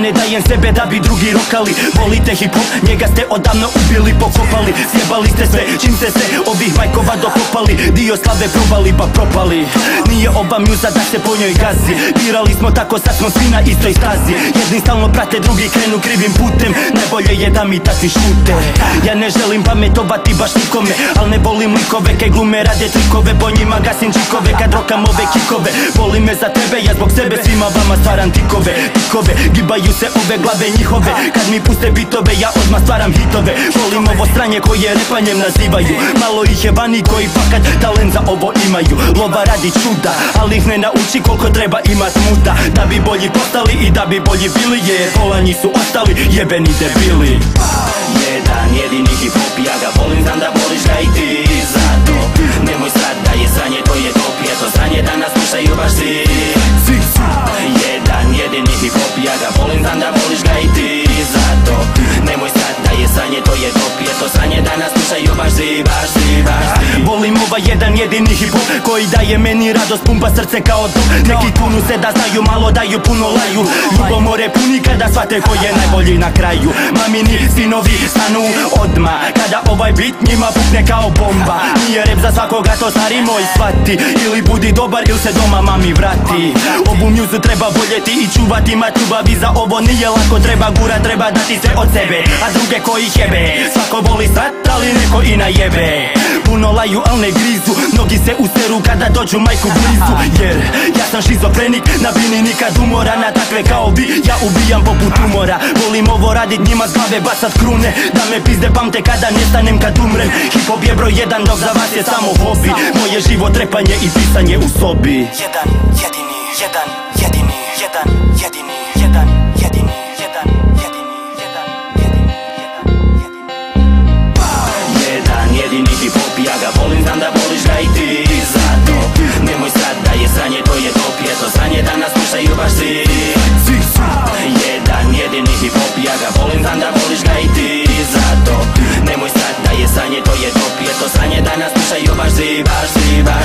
ne dajem sebe da bi drugi rokali. Volite hip hop, njega ste odavno ubili, pokopali. Sjebali ste sve, čim ste se ovih majkova dokopali. Dio slave probali pa propali. Nije ova mjuza da se po njoj gazi. Birali smo tako, sad smo svi na istoj stazi. Jedni stalno prate, drugi krenu krivim putem. Najbolje je da mi takvi šute. Ja ne želim pametovati baš nikome, al ne volim likove kaj glume rade trikove. Po njima gasim čikove kad rokam ove kikove. Volim me za tebe, ja zbog sebe svima vama stvaram tikove. Gibaju se ove glave njihove. Kad mi puste bitove, ja odmah stvaram hitove. Volim ovo stranje koje repanjem nazivaju. Malo ih je vani koji fakat talent za ovo imaju. Lova radi čuda, ali ih ne nauči koliko treba imat muda. Da bi bolji postali i da bi bolji bili, jer pola njih su ostali jebeni debili. Jedan jedini hip hop, ja ga volim, znam da voliš ga i ti. Zato nemoj sad da je sranje, to je top, je to sranje da nas slušaju baš svi. Jedan jedini hip hop, ja ga volim, znam da voliš ga i ti. Zato nemoj sad da je sranje, to je top, je to sranje da nas slušaju baš svi, baš svi, baš svi. Volim ovaj jedan jedini hip hop koji daje meni radost, pumpa srce kao dok. Neki kunu se da znaju, malo daju, puno laju. Ljubomore puni kada shvate ko je najbolji na kraju. Mamini sinovi stanu odma kada ovaj bit njima pukne kao bomba. Nije rep za svakoga, to stari moj shvati. Ili budi dobar ili se doma mami vrati. Ovu mjuzu treba voljeti i čuvati, ma ljubavi za ovo nije lako. Treba gura, treba dati se od sebe, a druge koji jebe. Svako voli srat, ali neko i najebe. Puno laju, al ne grizu, mnogi se useru kada dođu majku blizu. Jer ja sam šizofrenik, na bini nikad umora. Na takve kao vi, ja ubijam poput umora. Volim ovo radit, njima s glave bacat krune. Da me pizde pamte kada nestanem kad umrem. Hip hop je broj jedan, dok za vas je samo hobi. Moje život repanje i pisanje u sobi. Jedan jedini, jedan jedini, jedan jedini, jedan jedini, jedan jedini, jedan jedini, jedan jedini hip hop, ja ga volim, znam da voliš ga i ti. Zato nemoj sad da je sranje, to je top, je to sranje da nas slušaju baš svi. Jedan jedini hip hop, ja ga volim, znam da voliš ga i ti. Zato nemoj sad da je sranje, to je top, je to sranje da nas slušaju baš svi, baš svi, baš